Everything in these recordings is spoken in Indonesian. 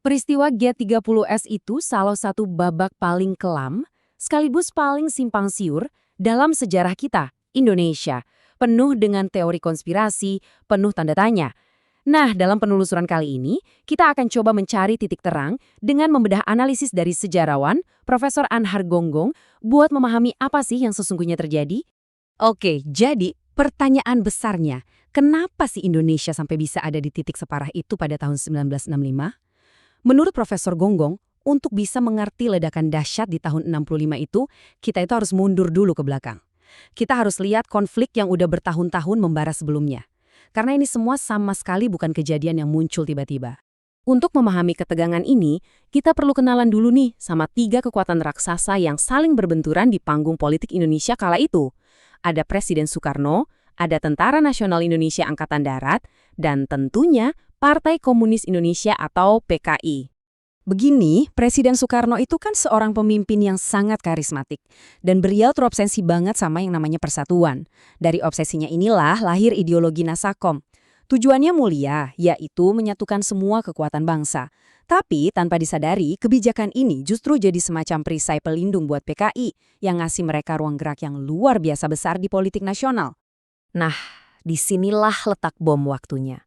Peristiwa G30S itu salah satu babak paling kelam, sekaligus paling simpang siur dalam sejarah kita, Indonesia. Penuh dengan teori konspirasi, penuh tanda tanya. Nah, dalam penelusuran kali ini, kita akan coba mencari titik terang dengan membedah analisis dari sejarawan Profesor Anhar Gonggong buat memahami apa sih yang sesungguhnya terjadi. Oke, jadi pertanyaan besarnya, kenapa sih Indonesia sampai bisa ada di titik separah itu pada tahun 1965? Menurut Profesor Gonggong, untuk bisa mengerti ledakan dahsyat di tahun 65 itu, kita itu harus mundur dulu ke belakang. Kita harus lihat konflik yang udah bertahun-tahun membara sebelumnya. Karena ini semua sama sekali bukan kejadian yang muncul tiba-tiba. Untuk memahami ketegangan ini, kita perlu kenalan dulu nih sama 3 kekuatan raksasa yang saling berbenturan di panggung politik Indonesia kala itu. Ada Presiden Soekarno, ada Tentara Nasional Indonesia Angkatan Darat, dan tentunya Partai Komunis Indonesia atau PKI. Begini, Presiden Soekarno itu kan seorang pemimpin yang sangat karismatik, dan beliau terobsesi banget sama yang namanya persatuan. Dari obsesinya inilah lahir ideologi Nasakom. Tujuannya mulia, yaitu menyatukan semua kekuatan bangsa. Tapi tanpa disadari, kebijakan ini justru jadi semacam perisai pelindung buat PKI yang ngasih mereka ruang gerak yang luar biasa besar di politik nasional. Nah, disinilah letak bom waktunya.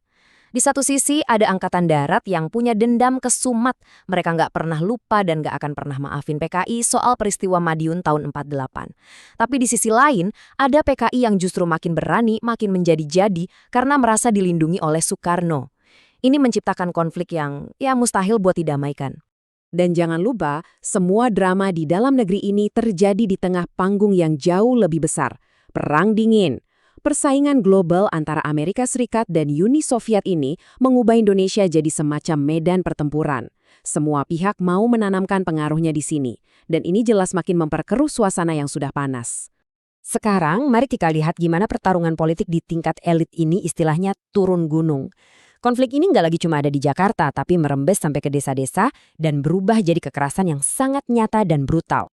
Di satu sisi ada Angkatan Darat yang punya dendam kesumat. Mereka nggak pernah lupa dan nggak akan pernah maafin PKI soal peristiwa Madiun tahun 48. Tapi di sisi lain, ada PKI yang justru makin berani, makin menjadi-jadi karena merasa dilindungi oleh Soekarno. Ini menciptakan konflik yang mustahil buat didamaikan. Dan jangan lupa, semua drama di dalam negeri ini terjadi di tengah panggung yang jauh lebih besar. Perang Dingin. Persaingan global antara Amerika Serikat dan Uni Soviet ini mengubah Indonesia jadi semacam medan pertempuran. Semua pihak mau menanamkan pengaruhnya di sini, dan ini jelas makin memperkeruh suasana yang sudah panas. Sekarang, mari kita lihat gimana pertarungan politik di tingkat elit ini istilahnya turun gunung. Konflik ini nggak lagi cuma ada di Jakarta, tapi merembes sampai ke desa-desa dan berubah jadi kekerasan yang sangat nyata dan brutal.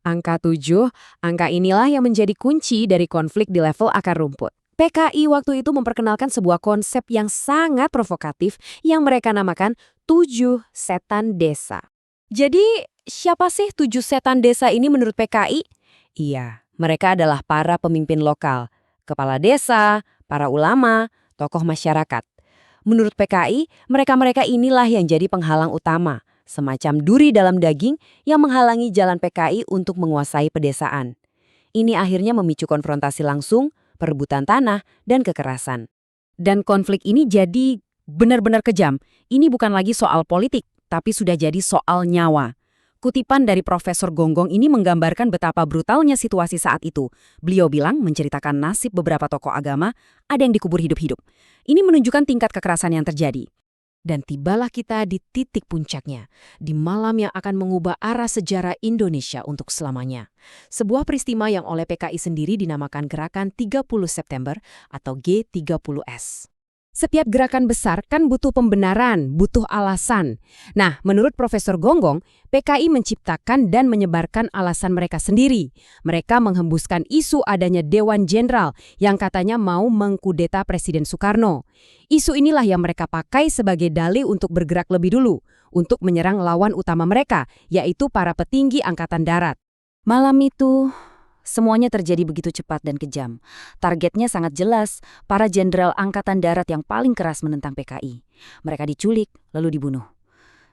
Angka 7, angka inilah yang menjadi kunci dari konflik di level akar rumput. PKI waktu itu memperkenalkan sebuah konsep yang sangat provokatif yang mereka namakan 7 setan desa. Jadi, siapa sih 7 setan desa ini menurut PKI? Iya, mereka adalah para pemimpin lokal, kepala desa, para ulama, tokoh masyarakat. Menurut PKI, mereka-mereka inilah yang jadi penghalang utama. Semacam duri dalam daging yang menghalangi jalan PKI untuk menguasai pedesaan. Ini akhirnya memicu konfrontasi langsung, perebutan tanah, dan kekerasan. Dan konflik ini jadi benar-benar kejam. Ini bukan lagi soal politik, tapi sudah jadi soal nyawa. Kutipan dari Profesor Gonggong ini menggambarkan betapa brutalnya situasi saat itu. Beliau bilang menceritakan nasib beberapa tokoh agama, ada yang dikubur hidup-hidup. Ini menunjukkan tingkat kekerasan yang terjadi. Dan tibalah kita di titik puncaknya, di malam yang akan mengubah arah sejarah Indonesia untuk selamanya. Sebuah peristiwa yang oleh PKI sendiri dinamakan Gerakan 30 September atau G30S. Setiap gerakan besar kan butuh pembenaran, butuh alasan. Nah, menurut Profesor Gonggong, PKI menciptakan dan menyebarkan alasan mereka sendiri. Mereka menghembuskan isu adanya Dewan Jenderal yang katanya mau mengkudeta Presiden Soekarno. Isu inilah yang mereka pakai sebagai dalih untuk bergerak lebih dulu, untuk menyerang lawan utama mereka, yaitu para petinggi Angkatan Darat. Malam itu, semuanya terjadi begitu cepat dan kejam. Targetnya sangat jelas, para jenderal Angkatan Darat yang paling keras menentang PKI. Mereka diculik, lalu dibunuh.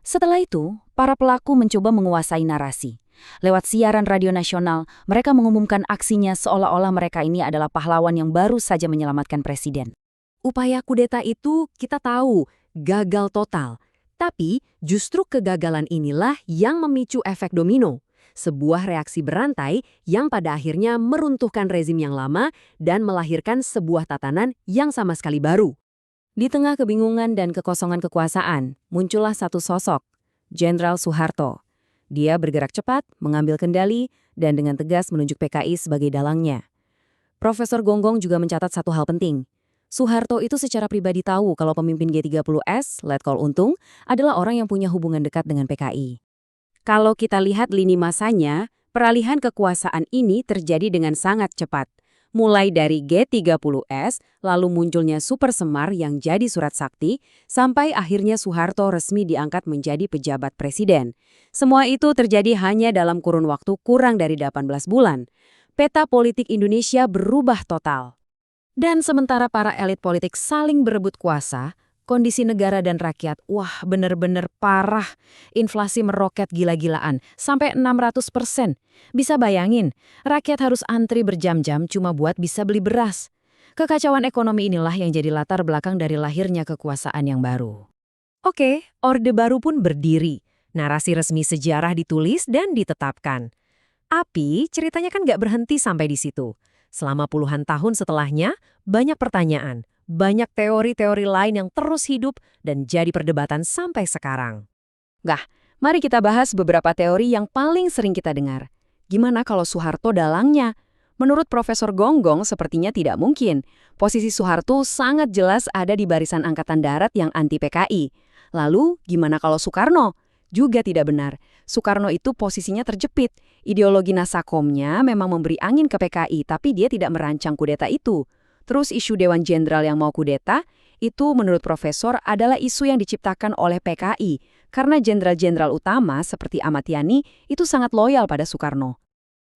Setelah itu, para pelaku mencoba menguasai narasi. Lewat siaran radio nasional, mereka mengumumkan aksinya seolah-olah mereka ini adalah pahlawan yang baru saja menyelamatkan presiden. Upaya kudeta itu kita tahu, gagal total. Tapi justru kegagalan inilah yang memicu efek domino. Sebuah reaksi berantai yang pada akhirnya meruntuhkan rezim yang lama dan melahirkan sebuah tatanan yang sama sekali baru. Di tengah kebingungan dan kekosongan kekuasaan, muncullah satu sosok, Jenderal Soeharto. Dia bergerak cepat, mengambil kendali, dan dengan tegas menunjuk PKI sebagai dalangnya. Profesor Gonggong juga mencatat satu hal penting. Soeharto itu secara pribadi tahu kalau pemimpin G30S, Letkol Untung, adalah orang yang punya hubungan dekat dengan PKI. Kalau kita lihat lini masanya, peralihan kekuasaan ini terjadi dengan sangat cepat. Mulai dari G30S, lalu munculnya Super Semar yang jadi surat sakti, sampai akhirnya Soeharto resmi diangkat menjadi pejabat presiden. Semua itu terjadi hanya dalam kurun waktu kurang dari 18 bulan. Peta politik Indonesia berubah total. Dan sementara para elit politik saling berebut kuasa, kondisi negara dan rakyat, wah bener-bener parah. Inflasi meroket gila-gilaan, sampai 600%. Bisa bayangin, rakyat harus antri berjam-jam cuma buat bisa beli beras. Kekacauan ekonomi inilah yang jadi latar belakang dari lahirnya kekuasaan yang baru. Oke, Orde Baru pun berdiri. Narasi resmi sejarah ditulis dan ditetapkan. Tapi ceritanya kan nggak berhenti sampai di situ. Selama puluhan tahun setelahnya, banyak pertanyaan, banyak teori-teori lain yang terus hidup dan jadi perdebatan sampai sekarang. Nah, mari kita bahas beberapa teori yang paling sering kita dengar. Gimana kalau Soeharto dalangnya? Menurut Profesor Gonggong sepertinya tidak mungkin. Posisi Soeharto sangat jelas ada di barisan Angkatan Darat yang anti PKI. Lalu, gimana kalau Soekarno? Juga tidak benar. Soekarno itu posisinya terjepit. Ideologi Nasakomnya memang memberi angin ke PKI, tapi dia tidak merancang kudeta itu. Terus isu Dewan Jenderal yang mau kudeta, itu menurut Profesor adalah isu yang diciptakan oleh PKI, karena jenderal-jenderal utama seperti Ahmad Yani itu sangat loyal pada Soekarno.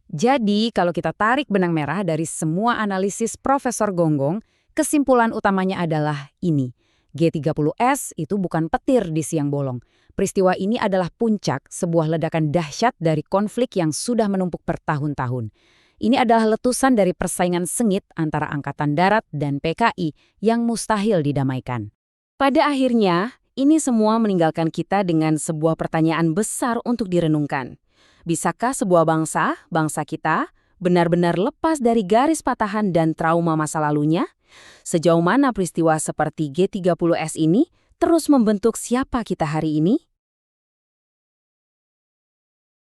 Jadi, kalau kita tarik benang merah dari semua analisis Profesor Gonggong, kesimpulan utamanya adalah ini. G30S itu bukan petir di siang bolong. Peristiwa ini adalah puncak sebuah ledakan dahsyat dari konflik yang sudah menumpuk bertahun-tahun. Ini adalah letusan dari persaingan sengit antara Angkatan Darat dan PKI yang mustahil didamaikan. Pada akhirnya, ini semua meninggalkan kita dengan sebuah pertanyaan besar untuk direnungkan. Bisakah sebuah bangsa kita, benar-benar lepas dari garis patahan dan trauma masa lalunya? Sejauh mana peristiwa seperti G30S ini terus membentuk siapa kita hari ini?